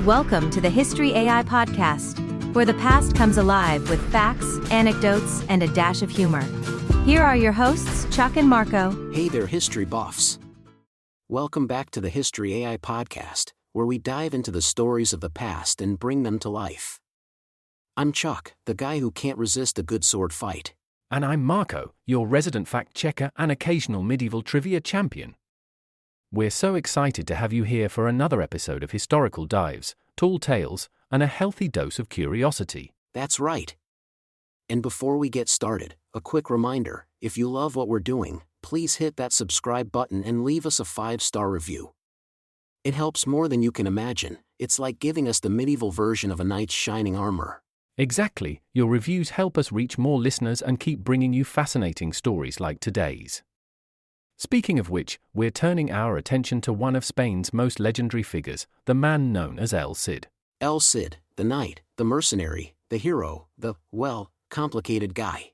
Welcome to the History AI podcast, where the past comes alive with facts, anecdotes, and a dash of humor. Here are your hosts, Chuck and Marco. Hey there, history buffs. Welcome back to the History AI podcast, where we dive into the stories of the past and bring them to life. I'm Chuck, the guy who can't resist a good sword fight. And I'm Marco, your resident fact-checker and occasional medieval trivia champion. We're so excited to have you here for another episode of historical dives, tall tales, and a healthy dose of curiosity. That's right. And before we get started, a quick reminder, if you love what we're doing, please hit that subscribe button and leave us a 5-star review. It helps more than you can imagine. It's like giving us the medieval version of a knight's shining armor. Exactly, your reviews help us reach more listeners and keep bringing you fascinating stories like today's. Speaking of which, we're turning our attention to one of Spain's most legendary figures, the man known as El Cid. El Cid, the knight, the mercenary, the hero, the, complicated guy.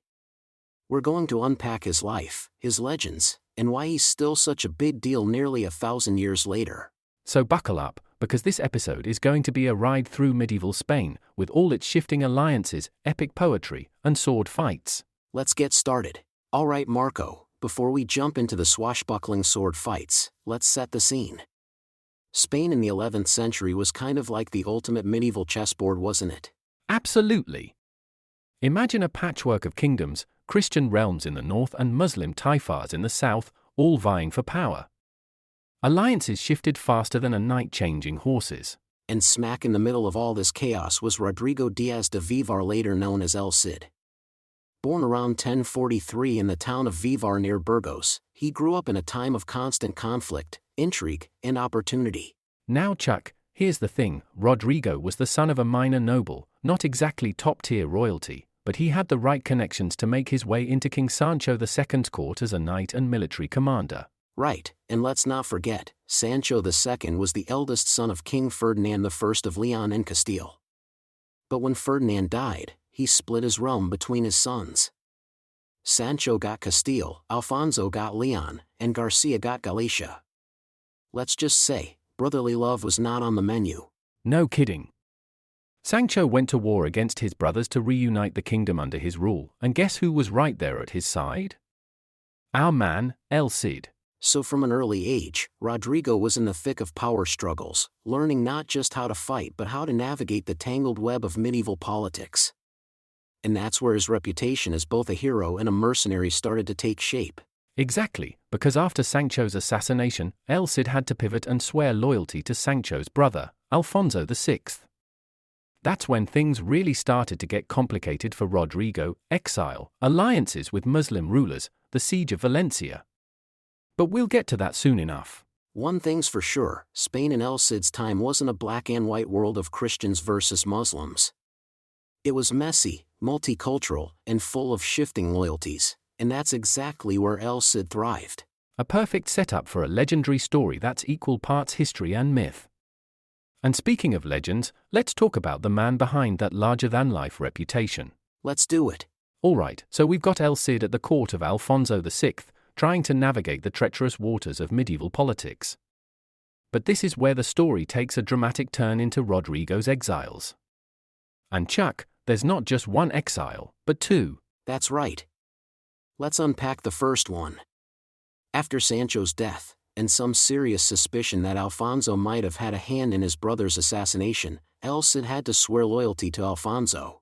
We're going to unpack his life, his legends, and why he's still such a big deal nearly 1,000 years later. So buckle up, because this episode is going to be a ride through medieval Spain, with all its shifting alliances, epic poetry, and sword fights. Let's get started. All right, Marco. Before we jump into the swashbuckling sword fights, let's set the scene. Spain in the 11th century was kind of like the ultimate medieval chessboard, wasn't it? Absolutely. Imagine a patchwork of kingdoms, Christian realms in the north and Muslim taifas in the south, all vying for power. Alliances shifted faster than a knight changing horses. And smack in the middle of all this chaos was Rodrigo Díaz de Vivar, later known as El Cid. Born around 1043 in the town of Vivar near Burgos, he grew up in a time of constant conflict, intrigue, and opportunity. Now Chuck, here's the thing, Rodrigo was the son of a minor noble, not exactly top-tier royalty, but he had the right connections to make his way into King Sancho II's court as a knight and military commander. Right, and let's not forget, Sancho II was the eldest son of King Ferdinand I of Leon and Castile. But when Ferdinand died, he split his realm between his sons. Sancho got Castile, Alfonso got Leon, and Garcia got Galicia. Let's just say, brotherly love was not on the menu. No kidding. Sancho went to war against his brothers to reunite the kingdom under his rule, and guess who was right there at his side? Our man, El Cid. So from an early age, Rodrigo was in the thick of power struggles, learning not just how to fight but how to navigate the tangled web of medieval politics. And that's where his reputation as both a hero and a mercenary started to take shape. Exactly, because after Sancho's assassination, El Cid had to pivot and swear loyalty to Sancho's brother, Alfonso VI. That's when things really started to get complicated for Rodrigo: exile, alliances with Muslim rulers, the siege of Valencia. But we'll get to that soon enough. One thing's for sure, Spain in El Cid's time wasn't a black and white world of Christians versus Muslims. It was messy, multicultural, and full of shifting loyalties, and that's exactly where El Cid thrived. A perfect setup for a legendary story that's equal parts history and myth. And speaking of legends, let's talk about the man behind that larger-than-life reputation. Let's do it. Alright, so we've got El Cid at the court of Alfonso VI, trying to navigate the treacherous waters of medieval politics. But this is where the story takes a dramatic turn into Rodrigo's exiles. And Chuck, there's not just one exile, but two. That's right. Let's unpack the first one. After Sancho's death, and some serious suspicion that Alfonso might have had a hand in his brother's assassination, El Cid had to swear loyalty to Alfonso.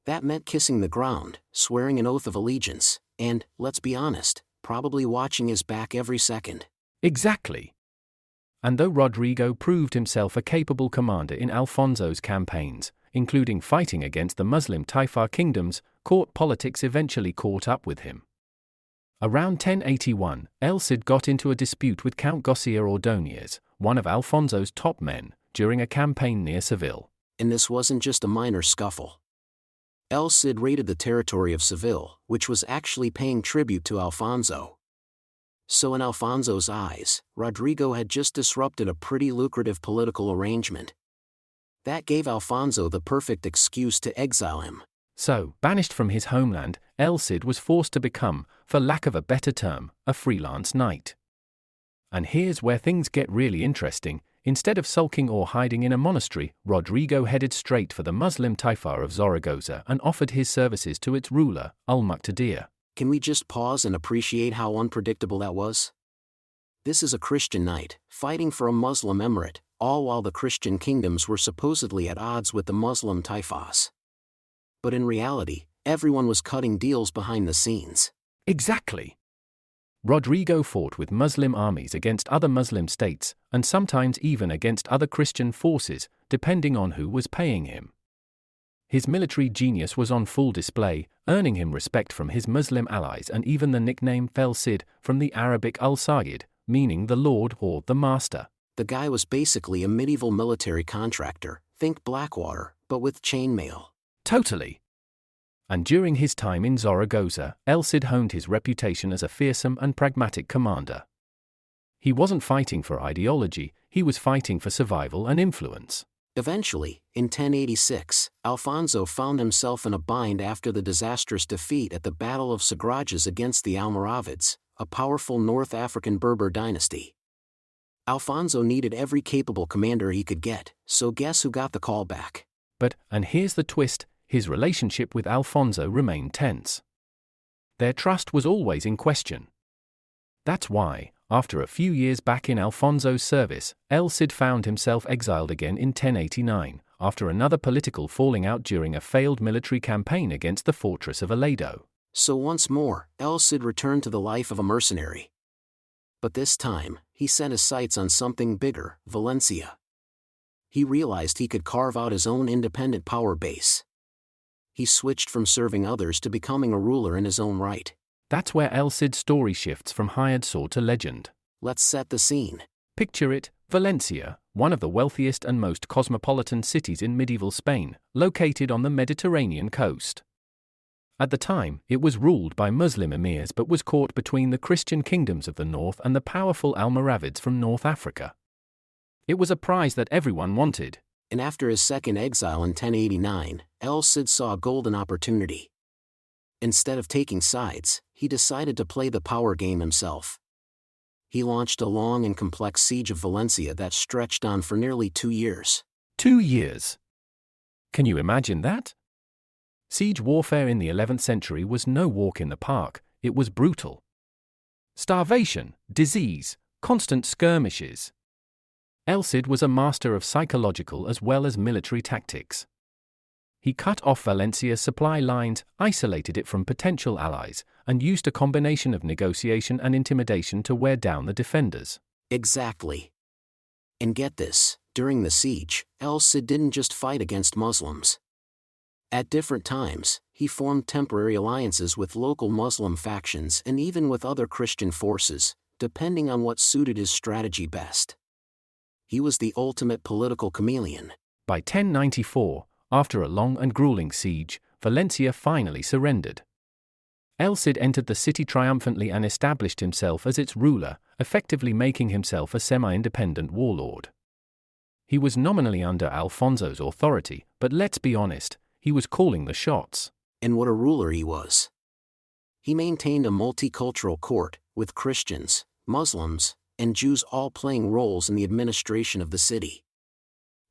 That meant kissing the ground, swearing an oath of allegiance, and, let's be honest, probably watching his back every second. Exactly. And though Rodrigo proved himself a capable commander in Alfonso's campaigns, including fighting against the Muslim Taifa kingdoms, court politics eventually caught up with him. Around 1081, El Cid got into a dispute with Count Garcia Ordóñez, one of Alfonso's top men, during a campaign near Seville. And this wasn't just a minor scuffle. El Cid raided the territory of Seville, which was actually paying tribute to Alfonso. So in Alfonso's eyes, Rodrigo had just disrupted a pretty lucrative political arrangement. That gave Alfonso the perfect excuse to exile him. So, banished from his homeland, El Cid was forced to become, for lack of a better term, a freelance knight. And here's where things get really interesting. Instead of sulking or hiding in a monastery, Rodrigo headed straight for the Muslim Taifa of Zaragoza and offered his services to its ruler, al-Muqtadir. Can we just pause and appreciate how unpredictable that was? This is a Christian knight, fighting for a Muslim emirate, all while the Christian kingdoms were supposedly at odds with the Muslim taifas. But in reality, everyone was cutting deals behind the scenes. Exactly. Rodrigo fought with Muslim armies against other Muslim states, and sometimes even against other Christian forces, depending on who was paying him. His military genius was on full display, earning him respect from his Muslim allies and even the nickname El Cid, from the Arabic al-Sayyid, meaning the Lord or the Master. The guy was basically a medieval military contractor, think Blackwater, but with chainmail. Totally. And during his time in Zaragoza, El Cid honed his reputation as a fearsome and pragmatic commander. He wasn't fighting for ideology, he was fighting for survival and influence. Eventually, in 1086, Alfonso found himself in a bind after the disastrous defeat at the Battle of Zaragoza against the Almoravids, a powerful North African Berber dynasty. Alfonso needed every capable commander he could get, so guess who got the call back? But, and here's the twist, his relationship with Alfonso remained tense. Their trust was always in question. That's why, after a few years back in Alfonso's service, El Cid found himself exiled again in 1089, after another political falling out during a failed military campaign against the fortress of Aledo. So once more, El Cid returned to the life of a mercenary. But this time, he set his sights on something bigger, Valencia. He realized he could carve out his own independent power base. He switched from serving others to becoming a ruler in his own right. That's where El Cid's story shifts from hired sword to legend. Let's set the scene. Picture it, Valencia, one of the wealthiest and most cosmopolitan cities in medieval Spain, located on the Mediterranean coast. At the time, it was ruled by Muslim emirs but was caught between the Christian kingdoms of the north and the powerful Almoravids from North Africa. It was a prize that everyone wanted. And after his second exile in 1089, El Cid saw a golden opportunity. Instead of taking sides, he decided to play the power game himself. He launched a long and complex siege of Valencia that stretched on for nearly 2 years. 2 years? Can you imagine that? Siege warfare in the 11th century was no walk in the park, it was brutal. Starvation, disease, constant skirmishes. El Cid was a master of psychological as well as military tactics. He cut off Valencia's supply lines, isolated it from potential allies, and used a combination of negotiation and intimidation to wear down the defenders. Exactly. And get this, during the siege, El Cid didn't just fight against Muslims. At different times, he formed temporary alliances with local Muslim factions and even with other Christian forces, depending on what suited his strategy best. He was the ultimate political chameleon. By 1094, after a long and grueling siege, Valencia finally surrendered. El Cid entered the city triumphantly and established himself as its ruler, effectively making himself a semi-independent warlord. He was nominally under Alfonso's authority, but let's be honest, he was calling the shots. And what a ruler he was. He maintained a multicultural court, with Christians, Muslims, and Jews all playing roles in the administration of the city.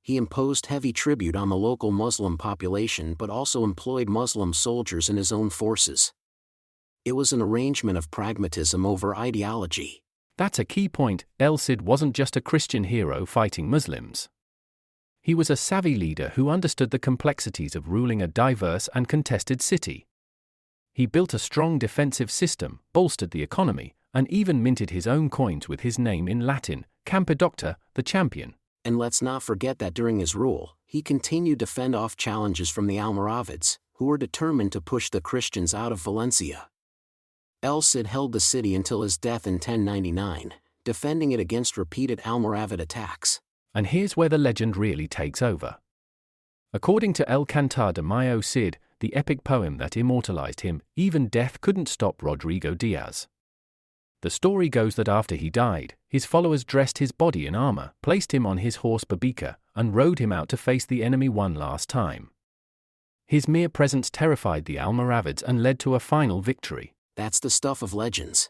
He imposed heavy tribute on the local Muslim population but also employed Muslim soldiers in his own forces. It was an arrangement of pragmatism over ideology. That's a key point. El Cid wasn't just a Christian hero fighting Muslims. He was a savvy leader who understood the complexities of ruling a diverse and contested city. He built a strong defensive system, bolstered the economy, and even minted his own coins with his name in Latin, Campedoctor, the champion. And let's not forget that during his rule, he continued to fend off challenges from the Almoravids, who were determined to push the Christians out of Valencia. El Cid held the city until his death in 1099, defending it against repeated Almoravid attacks. And here's where the legend really takes over. According to El Cantar de Mio Cid, the epic poem that immortalized him, even death couldn't stop Rodrigo Díaz. The story goes that after he died, his followers dressed his body in armor, placed him on his horse Babica, and rode him out to face the enemy one last time. His mere presence terrified the Almoravids and led to a final victory. That's the stuff of legends.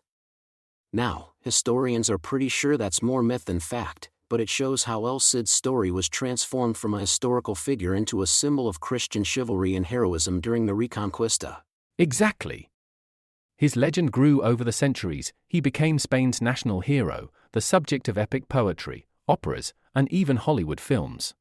Now, historians are pretty sure that's more myth than fact, but it shows how El Cid's story was transformed from a historical figure into a symbol of Christian chivalry and heroism during the Reconquista. Exactly. His legend grew over the centuries. He became Spain's national hero, the subject of epic poetry, operas, and even Hollywood films.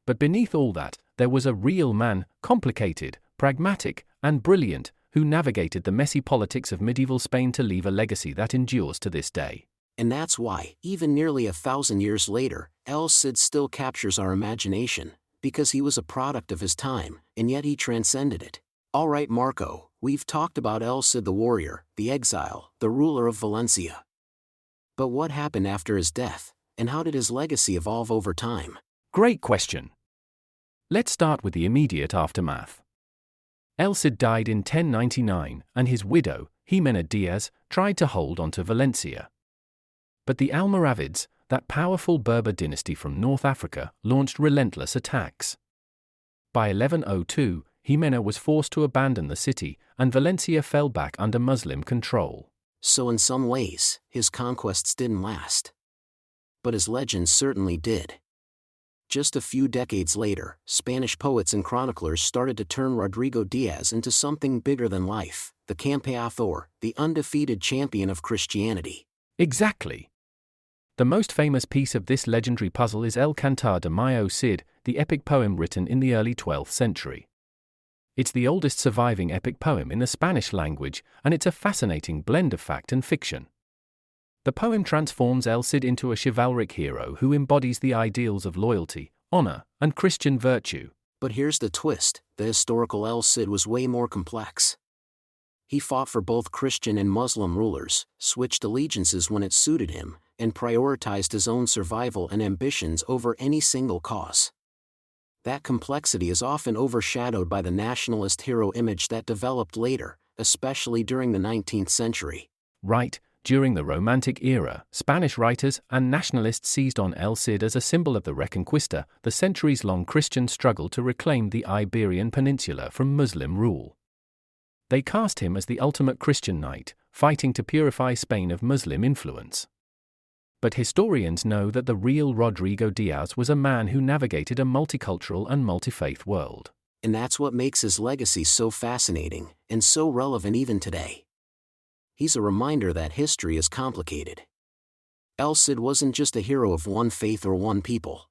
But beneath all that, there was a real man, complicated, pragmatic, and brilliant, who navigated the messy politics of medieval Spain to leave a legacy that endures to this day. And that's why, even nearly 1,000 years later, El Cid still captures our imagination, because he was a product of his time, and yet he transcended it. Alright Marco, we've talked about El Cid the warrior, the exile, the ruler of Valencia. But what happened after his death, and how did his legacy evolve over time? Great question. Let's start with the immediate aftermath. El Cid died in 1099, and his widow, Jimena Diaz, tried to hold on to Valencia. But the Almoravids, that powerful Berber dynasty from North Africa, launched relentless attacks. By 1102, Jimena was forced to abandon the city, and Valencia fell back under Muslim control. So in some ways, his conquests didn't last. But his legends certainly did. Just a few decades later, Spanish poets and chroniclers started to turn Rodrigo Díaz into something bigger than life, the campeador, the undefeated champion of Christianity. Exactly. The most famous piece of this legendary puzzle is El Cantar de Mio Cid, the epic poem written in the early 12th century. It's the oldest surviving epic poem in the Spanish language, and it's a fascinating blend of fact and fiction. The poem transforms El Cid into a chivalric hero who embodies the ideals of loyalty, honor, and Christian virtue. But here's the twist: the historical El Cid was way more complex. He fought for both Christian and Muslim rulers, switched allegiances when it suited him, and prioritized his own survival and ambitions over any single cause. That complexity is often overshadowed by the nationalist hero image that developed later, especially during the 19th century. Right, during the Romantic era, Spanish writers and nationalists seized on El Cid as a symbol of the Reconquista, the centuries-long Christian struggle to reclaim the Iberian Peninsula from Muslim rule. They cast him as the ultimate Christian knight, fighting to purify Spain of Muslim influence. But historians know that the real Rodrigo Díaz was a man who navigated a multicultural and multi-faith world. And that's what makes his legacy so fascinating, and so relevant even today. He's a reminder that history is complicated. El Cid wasn't just a hero of one faith or one people.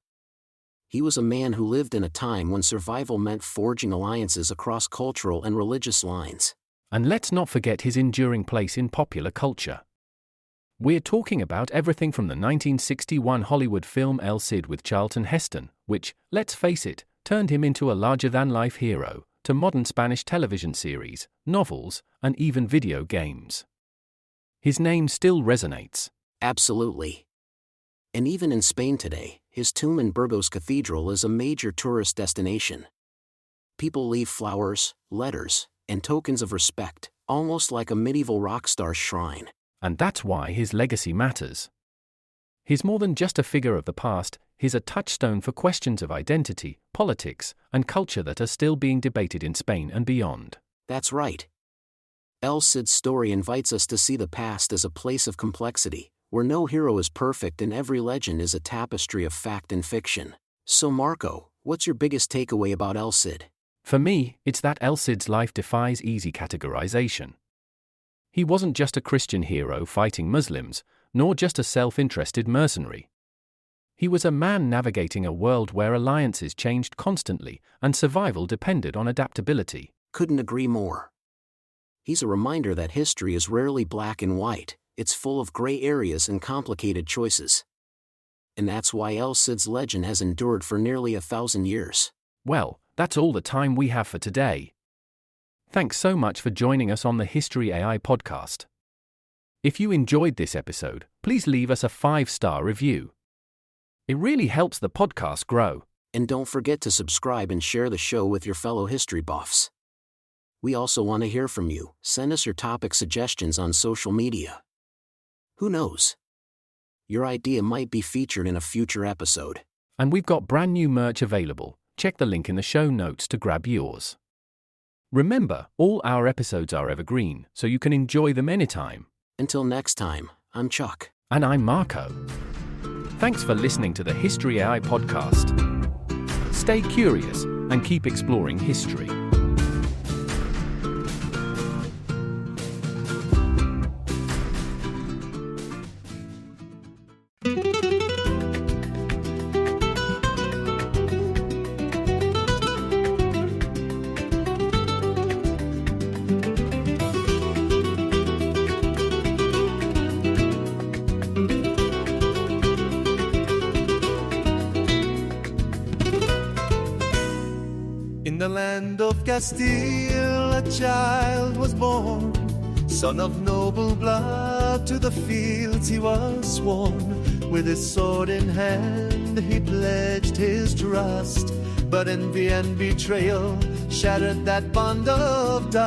He was a man who lived in a time when survival meant forging alliances across cultural and religious lines. And let's not forget his enduring place in popular culture. We're talking about everything from the 1961 Hollywood film El Cid with Charlton Heston, which, let's face it, turned him into a larger-than-life hero, to modern Spanish television series, novels, and even video games. His name still resonates. Absolutely. And even in Spain today, his tomb in Burgos Cathedral is a major tourist destination. People leave flowers, letters, and tokens of respect, almost like a medieval rock star's shrine. And that's why his legacy matters. He's more than just a figure of the past, he's a touchstone for questions of identity, politics, and culture that are still being debated in Spain and beyond. That's right. El Cid's story invites us to see the past as a place of complexity, where no hero is perfect and every legend is a tapestry of fact and fiction. So Marco, what's your biggest takeaway about El Cid? For me, it's that El Cid's life defies easy categorization. He wasn't just a Christian hero fighting Muslims, nor just a self-interested mercenary. He was a man navigating a world where alliances changed constantly and survival depended on adaptability. Couldn't agree more. He's a reminder that history is rarely black and white, it's full of gray areas and complicated choices. And that's why El Cid's legend has endured for nearly 1,000 years. Well, that's all the time we have for today. Thanks so much for joining us on the History AI podcast. If you enjoyed this episode, please leave us a 5-star review. It really helps the podcast grow. And don't forget to subscribe and share the show with your fellow history buffs. We also want to hear from you. Send us your topic suggestions on social media. Who knows? Your idea might be featured in a future episode. And we've got brand new merch available. Check the link in the show notes to grab yours. Remember, all our episodes are evergreen, so you can enjoy them anytime. Until next time, I'm Chuck. And I'm Marco. Thanks for listening to the History AI podcast. Stay curious and keep exploring history. In the land of Castile, a child was born, son of noble blood, to the fields he was sworn. With his sword in hand, he pledged his trust, but envy and betrayal shattered that bond of dust.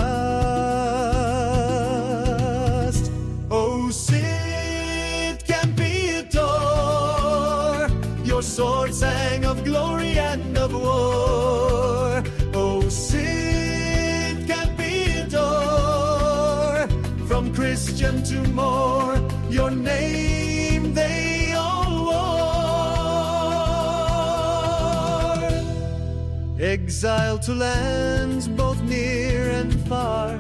Oh, Cid can be adored, your sword sang of glory and of war. Oh, Cid can be adored, from Christian to Moor, your name they all wore. Exiled to lands both near and far,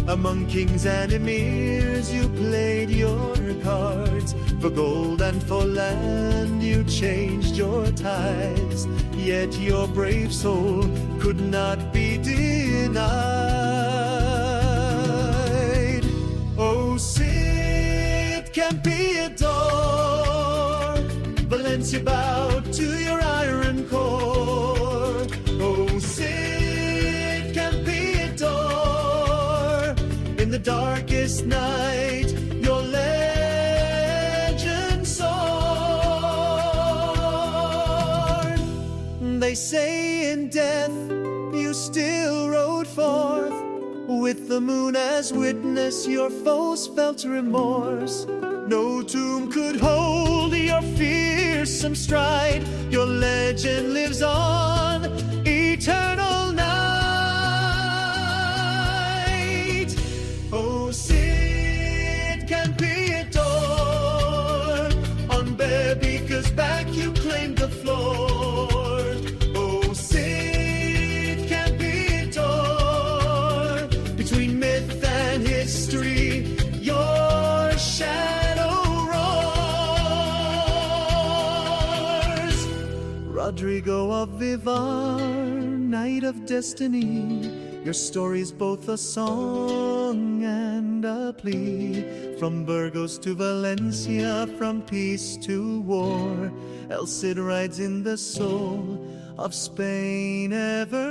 among kings and emirs you played your cards. For gold and for land you changed your tides, yet your brave soul could not be denied. Oh, Cid can be adored, Valencia bowed to your iron core. Oh, Cid can be adored, in the darkest night your legend soared. They say in death you still rode forth, with the moon as witness your foes felt remorse. No tomb could hold your fearsome stride, your legend lives on, eternal night. Oh, Cid can be adored, on bare beaker's back you claimed the floor. Oh, Cid can be adored, between myth and history your shadow roars. Rodrigo of Vivar, knight of destiny, your story's both a song and a plea. From Burgos to Valencia, from peace to war, El Cid rides in the soul of Spain ever.